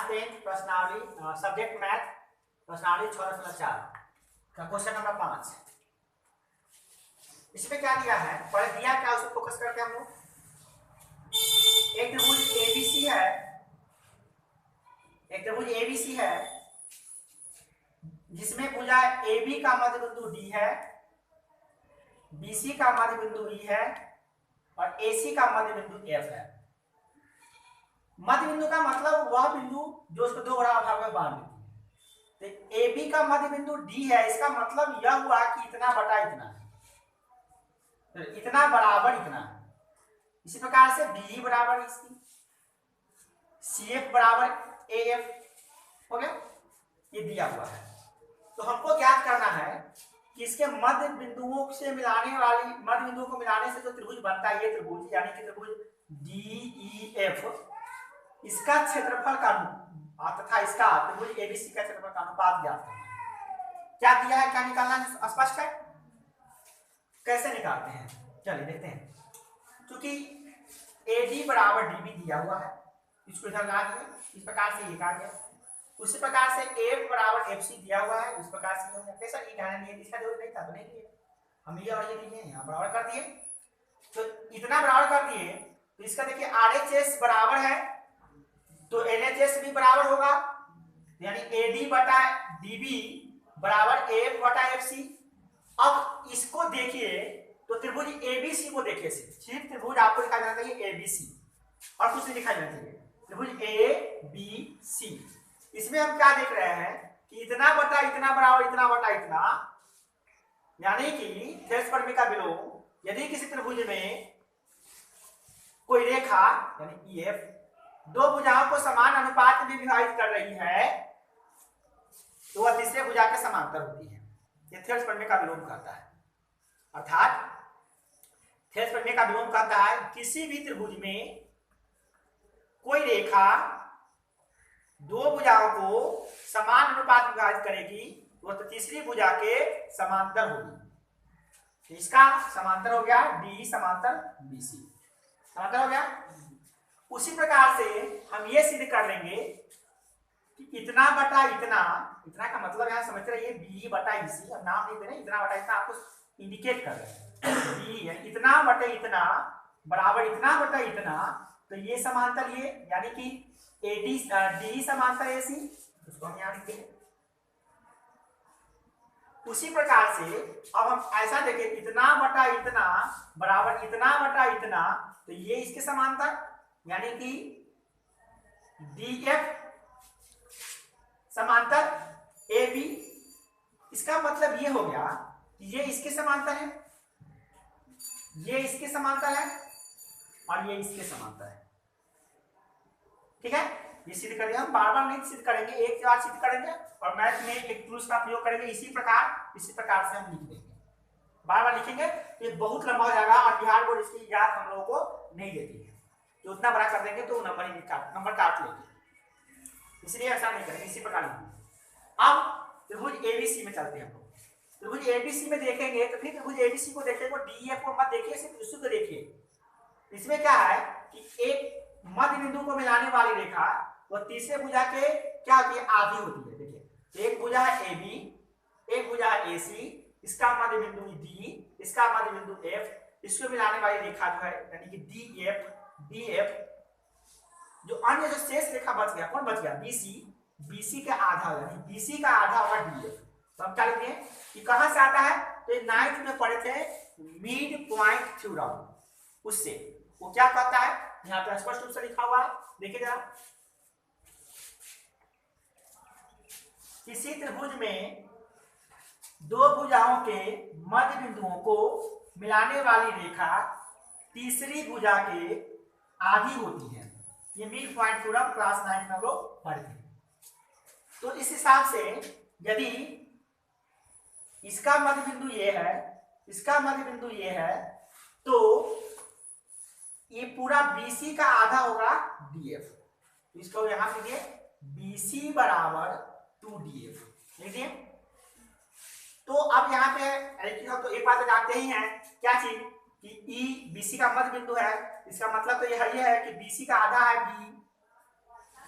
10 प्रश्नावली subject math प्रश्नावली 6.4 का क्वेश्चन नंबर 5। इसमें क्या दिया है, पहले दिया क्या उसे फोकस करके हम लोग। एक त्रिभुज एबीसी है, एक त्रिभुज एबीसी है जिसमें भुजा AB का मध्य बिंदु D है, BC का मध्य बिंदु E है और AC का मध्य बिंदु F है। मध्य बिंदु का मतलब वह बिंदु जो उसको दो बराबर भागों में बांट देती है। तो AB का मध्य बिंदु D है, इसका मतलब यह हुआ कि इतना बटा इतना है, तो इतना बराबर इतना है। इसी प्रकार से BE बराबर इसकी, CF बराबर AF हो गया, ये दिया हुआ है। तो हमको ज्ञात करना है कि इसके मध्य बिंदुओं से मिलाने वाली मध्य बिंदुओं को मिलाने से जो त्रिभुज बनता है, ये त्रिभुज यानी कि त्रिभुज DEF, इसका क्षेत्रफल का तथा इसका त्रिभुज एबीसी का क्षेत्रफल का अनुपात ज्ञात करना है। क्या दिया है, क्या निकालना है, स्पष्ट है। कैसे निकालते हैं, चलिए देखते हैं। क्योंकि AD बराबर DB दिया हुआ है, इसको इधर ला दिया, इस प्रकार से ये आ गया। उसी प्रकार से F बराबर FC दिया हुआ है, उस प्रकार से हो गया। कैसा ये ध्यान नहीं, इसका जरूरत नहीं था तो नहीं लिए, हम ये और ये लिए यहाँ बराबर कर दिए। तो इतना बराबर कर दिए तो इसका देखिए RHS बराबर है तो LHS भी बराबर होगा, यानी AD बटा DB बराबर AF बटा FC। अब इसको देखिए तो त्रिभुज ABC को देखिए, सिर्फ त्रिभुज आपको दिखाई देना चाहिए ABC और कुछ नहीं दिखाई देना चाहिए, त्रिभुज ABC। इसमें हम क्या देख रहे हैं कि इतना बटा इतना बराबर इतना बटा इतना, यानी कि थेरस्पर्मी का विलोम। यदि किसी त्रिभुज में कोई रेखा यानी EF दो भुजाओं को समान अनुपात में विभाजित कर रही है तो वह तीसरे भुजा के समांतर होती है। यह थेरस्पर्मी का विलोम कहता है। अर्थात थेरस्पर्मी का विलोम कहता है किसी भी त्रिभुज में कोई रेखा दो भुजाओं को समान अनुपात में विभाजित करेगी तो वह तीसरी भुजा के समांतर होगी। इसका समांतर हो गया DE समांतर BC, समांतर हो गया। उसी प्रकार से हम ये सिद्ध कर लेंगे कि इतना बटा इतना, इतना का मतलब यहां समझते रहिए BE बटा EC, अब नाम नहीं दे रहे, इतना बटा इतना आपको इंडिकेट कर रहे हैं। BE है इतना बटे इतना बराबर इतना बटा इतना, तो ये समांतर ये यानी कि DE समांतर AC, उसको हम यहां लिखते हैं। उसी प्रकार से अब हम ऐसा देखें इतना बटा इतना बराबर इतना बटा इतना, तो ये इसके समांतर यानी कि DF समांतर AB। इसका मतलब ये हो गया कि ये इसके समांतर है, ये इसके समांतर है और ये इसके समांतर है। ठीक है, ये सिद्ध करेंगे, हम बार बार नहीं सिद्ध करेंगे, एक बार सिद्ध करेंगे और मैथ में एक टूल्स का प्रयोग करेंगे। इसी प्रकार से हम लिख देंगे, बार बार लिखेंगे तो ये बहुत लंबा हो जाएगा और बिहार बोर्ड इसकी याद हम लोगों को नहीं देती है। तो उतना बड़ा कर देंगे तो नंबर काट लेंगे, इसलिए ऐसा नहीं करेंगे, इसी प्रकार लिखेंगे। अब त्रिभुज ABC में चलते हैं हम लोग। त्रिभुज ABC में देखेंगे तो फिर त्रिभुज ABC को देखेंगे, DEF को मत देखिए, सिर्फ उसी को देखिए। इसमें क्या है कि एक मध्य बिंदु को मिलाने वाली रेखा वो तीसरे भुजा के क्या होती है, आधी होती है। देखिए एक भुजा है AB, एक भुजा है AC, इसका मध्य बिंदु D, इसका मध्य बिंदु F, इसको मिलाने वाली रेखा जो है यानी कि DF। जो अन्य जो शेष रेखा बच गया, कौन बच गया, BC के आधा, यानी BC का आधा होगा DF। तो हम क्या लिखते हैं कि कहां से आता है, तो ये 9th में पढ़े थे मिड पॉइंट थ्योरम, उससे वो क्या कहता है, यहाँ पे स्पष्ट रूप से लिखा हुआ है, देखिए जरा। किसी त्रिभुज में दो भुजाओं के मध्य बिंदुओं को मिलाने वाली रेखा तीसरी भुजा के आधी होती है। ये मिड पॉइंट थ्योरम क्लास 9 में हम लोग पढ़े थे। तो इस हिसाब से यदि इसका मध्य बिंदु ये है, इसका मध्य बिंदु ये है, तो ये पूरा BC का आधा होगा DF। इसको यहां लिखिए BC बराबर 2DF लिखिए। तो अब यहाँ पे तो एक बात जानते ही हैं, क्या चीज कि BC का मध्य बिंदु है, इसका मतलब तो ये है कि BC का आधा है B,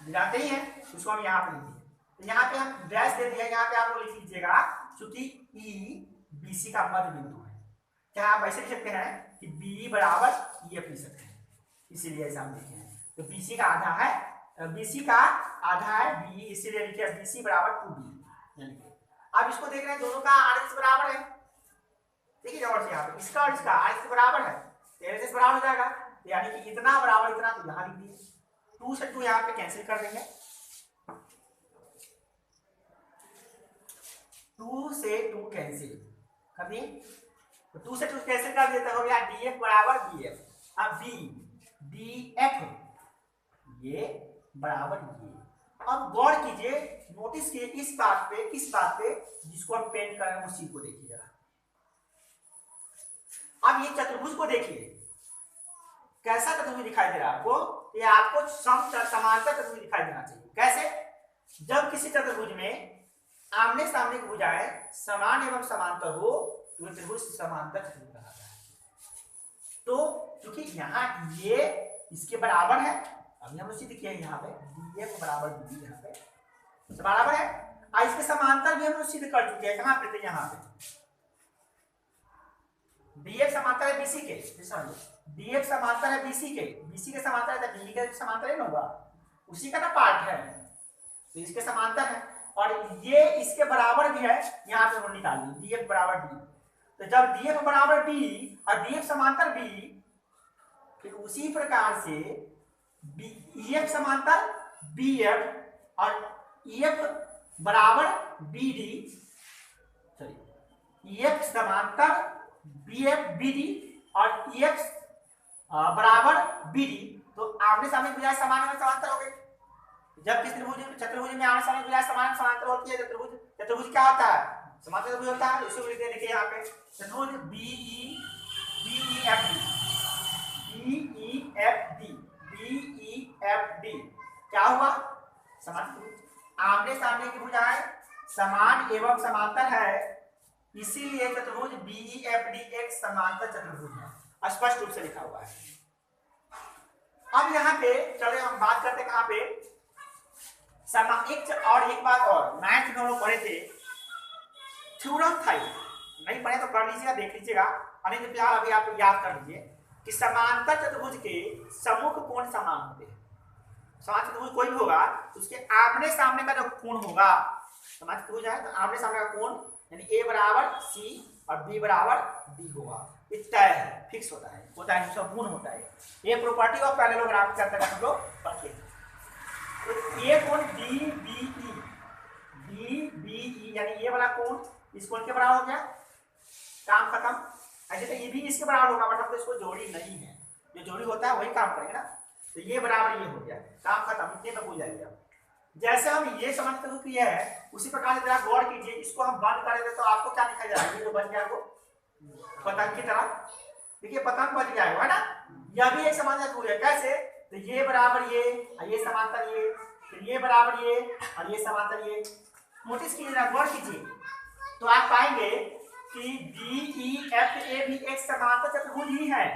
जानते ही हैं, उसको हम यहाँ पे लिख दिए। तो यहाँ पे हम डैश दे दिए, यहाँ पे आप लोग लिख लीजिएगा क्योंकि ई बी सी का मध्य बिंदु है। क्या आप ऐसे लिख सकते हैं कि बी बराबर ई एफ लिख सकते हैं, इसीलिए ऐसा हम लिखे हैं। तो बी सी का आधा है, बीसी का आधा है बी, इसीलिए लिखे बीसी बराबर 2b। अब इसको देख रहे हैं दोनों का आर बराबर है, देखिए और से यहाँ पे इसका और इसका आर बराबर है, तेरे से बराबर हो जाएगा, यानी कि इतना बराबर इतना, तो यहाँ लिख दिए 2 से 2 यहाँ पे कैंसिल कर देंगे, 2 से 2 कैंसिल कर दिए, तो 2 से 2 कैंसिल कर देते हो गया डीएफ बराबर बीएफ। अब बी डीएफ ये बराबर ये। अब गौर कीजिए, नोटिस कीजिए इस बात पे, किस बात पे, जिसको हम पेंट कर रहे हैं उस चीज को देखिए जरा। अब ये चतुर्भुज को देखिए, कैसा चतुर्भुज दिखाई दे रहा है आपको, ये आपको समांतर चतुर्भुज दिखाई देना चाहिए। कैसे? जब किसी चतुर्भुज में आमने सामने की भुजाएं समान एवं समांतर हो तो यह त्रिभुज समांतर चतुर्भुज कहलाता है। तो क्योंकि यहाँ ये इसके बराबर है, अभी हम सिद्ध किया यहाँ पे डीएफ बराबर डी, यहाँ पे बराबर है, और इसके समांतर भी हम लोग सिद्ध कर चुके हैं। कहाँ पे थे? यहाँ पे डीएफ समांतर है बीसी के, डीएफ समांतर है बीसी के, बीसी के समांतर है डी के समांतर ही ना होगा, उसी का ना पार्ट है, तो इसके समांतर है, और ये इसके बराबर भी है, यहाँ पे हम निकालिए डीएफ बराबर डी। तो जब डीएफ बराबर डी और डीएफ समांतर बी, फिर उसी प्रकार से ईएफ समांतर बीएफ और ईएफ बराबर बीडी, सॉरी ईएफ समांतर बीएफ बीडी और ईएफ बराबर बीडी, तो आमने सामने भुजाएं समान में समांतर हो गई। जब किसी चतुर्भुज में आमने सामने भुजाएं समान समांतर होती है, चतुर्भुज क्या होता है? समांतर चतुर्भुज होता है। इसी को लिखते हैं, देखिए यहाँ पे चतुर्भुज बीईएफडी क्या हुआ? समांतर। आमने सामने की भुजाएं समान एवं समांतर है, इसीलिए चतुर्भुज बीईएफडी एक समांतर चतुर्भुज है, स्पष्ट रूप से लिखा हुआ है। अब यहाँ पे चले हम बात करते कहाँ पे, एक बात और, मैथ में हम लोग पढ़े थे थ्योरम था, नहीं पढ़े तो कर लीजिएगा, देख लीजिएगा, अनेक फिलहाल अभी आप याद कर लीजिए कि समांतर चतुर्भुज के सम्मुख कोण समान होते हैं। समांतर चतुर्भुज कोई भी होगा उसके आमने सामने का जो कोण होगा, समांतर चतुर्भुज है तो आमने सामने का कोण यानी ए बराबर सी और बी बराबर डी होगा, तय है, फिक्स होता है, इसका गुण होता है। ये प्रॉपर्टी ऑफ पैरेललोग्राम के अंतर्गत हम लोग पढ़ते हैं। तो ये कोण DBE यानी ये वाला कोण इस कोण के बराबर हो गया, काम खत्म। ऐसे तो ये भी इसके बराबर होगा, बट हम तो इसको जोड़ी नहीं है, जो जोड़ी होता है वही काम करेंगे ना, तो ये बराबर ये हो गया, काम खत्म, इतने में भूल जाइए आप। जैसे हम ये समझते किया है उसी प्रकार से जरा गौर कीजिए, इसको हम बंद करेंगे तो आपको क्या दिखाई दे रहा है? ये जो बन गया वो पतंग की तरह, देखिए पतंग बन गया है ना, यह भी एक समांतर चतुर्भुज है। कैसे? तो ये बराबर ये समांतर ये, फिर ये बराबर ये और ये समांतर ये। नोटिस कीजिए, गौर कीजिए, तो आप पाएंगे कि DEFA भी एक समांतर चतुर्भुज ही है,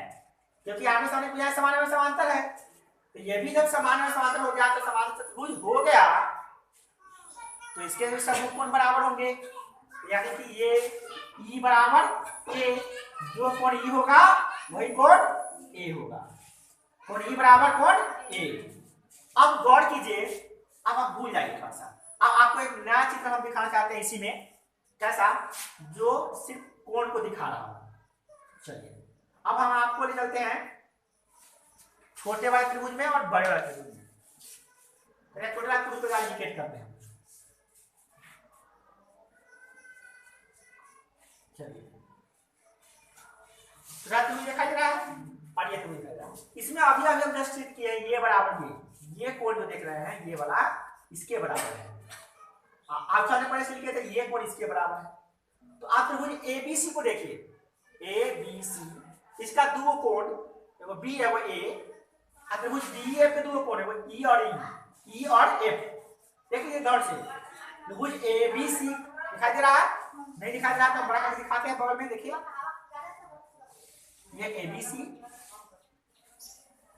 क्योंकि आमने सामने भुजाएं समान में समांतर है। तो ये भी जब समान में समांतर हो गया तो समांतर चतुर्भुज हो गया, तो इसके भी सम्मुख कोण बराबर होंगे, यानी कि ये E बराबर A, जो कोण E होगा वही कोण A होगा, कोण E बराबर कोण A। अब गौर कीजिए, अब आप भूल जाइए थोड़ा सा, अब आपको एक नया चित्र हम दिखाना चाहते हैं इसी में, कैसा? जो सिर्फ कोण को दिखा रहा हूं। चलिए अब हम आपको ले चलते हैं छोटे वाले त्रिभुज में और बड़े वाले त्रिभुज में। छोटे वाले त्रिभुज को इंडिकेट करते हैं। चलिए छोटा त्रिभुज दिखाई दे रहा है और ये त्रिभुज दिखाई दे रहा है। इसमें अभी हम जस्ट सिद्ध किए ये बराबर ये कोण जो देख रहे हैं ये वाला इसके बराबर है। आप सामने पहले से लिखे थे ये कोण इसके बराबर है। तो आप त्रिभुज एबीसी को देखिए, एबीसी इसका दो कोण, वो बी है वो ए, त्रिभुज डीएफ के दो कोण है वो ई और एफ। देखिए गौर से, त्रिभुज एबीसी दिखाई दे रहा है, नहीं दिखाई दे रहा तो बड़ा करके दिखाते हैं बगल में, देखिए ये एबीसी,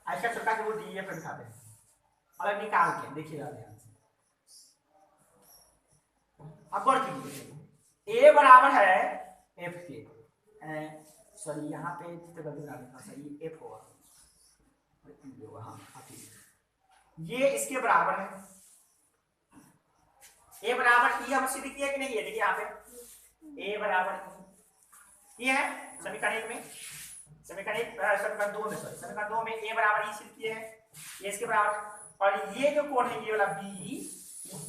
ऐसा छोटा त्रिभुज डीएफ दिखाते हैं। अब निकाल के देखिएगा ध्यान से, अब गौर कीजिए ए बराबर है एफ के, सॉरी यहाँ पे गलती बना लिखा, सही एफ होगा, हाँ ये इसके बराबर है, ए बराबर ई हम सिद्ध किया कि नहीं है, देखिए यहाँ पे ए बराबर ई है समीकरण 1 में, समीकरण 2 में, सॉरी समीकरण 2 में ए बराबर ई सिद्ध किए हैं, ये इसके बराबर, और ये जो कोण है ये वाला बी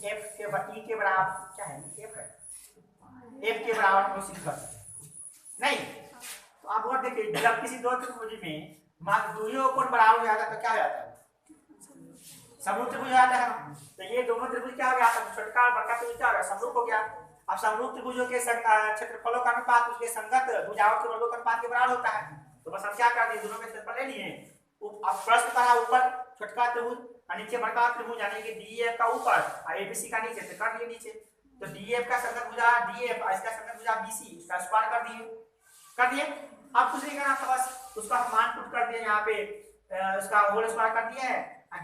एफ के ई के बराबर क्या है, एफ है, एफ के बराबर हम सिद्ध कर सकते हैं नहीं। तो आप और देखिए जब किसी दो त्रिभुज में मान दोनों कोण बराबर हो जाता है तो क्या हो जाता है, समरूप त्रिभुज हो जाता है। तो ये दोनों त्रिभुज क्या हो गया, छोटका और बड़का त्रिभुज क्या हो गया, समरूप हो गया। अब समरूप त्रिभुजों के क्षेत्रफलों का अनुपात उसके संगत भुजाओं के वर्गों के अनुपात के बराबर होता है। तो बस हम क्या कर दिए, दोनों के क्षेत्रफल ले लिए। अब प्रश्न कहा ऊपर छोटका त्रिभुज और नीचे बड़का त्रिभुज, यानी कि डीएफ का ऊपर और एबीसी का नीचे, तो कर दिए नीचे। तो डीएफ का संगत भुजा डीएफ और इसका संगत भुजा बीसी, उसका स्क्वायर कर दिए। अब कुछ नहीं करना था, बस उसका मान पुट कर दिए यहाँ पे, उसका होल स्क्वायर कर दिया है,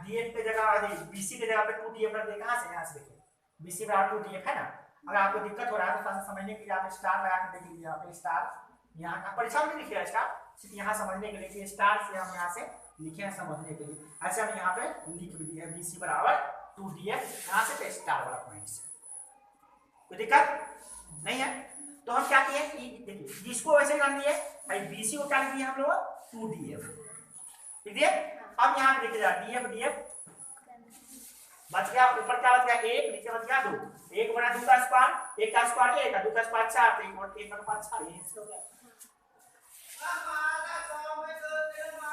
डीएफ की जगह बीसी की जगह पे 2df रख दिए। कहां से, यहाँ से देखिए बीसी बराबर 2df है ना। अगर आपको दिक्कत हो रहा है तो थोड़ा सा समझने के लिए आप स्टार लगा के देख लीजिए, यहाँ पे स्टार, यहाँ का परीक्षा में लिखिएगा स्टार, सिर्फ यहाँ समझने के लिए स्टार से हम यहाँ से लिखे हैं समझने के लिए। ऐसे हम यहाँ पे लिख भी दिए बीसी बराबर 2df, यहाँ से स्टार वाला पॉइंट से कोई दिक्कत नहीं है। तो हम क्या किए, देखिए इसको वैसे कर दिए, बीसी को क्या लिख दिए हम लोग 2df, ठीक है। अब यहाँ पे देखिएगा df बच गया, ऊपर क्या बच गया 1, नीचे बच गया 2, 1 बना 2 का स्क्वायर, 1 का स्क्वायर 1, 2 का स्क्वायर 4, तो 1 का स्क्वायर 4, ये इसको क्या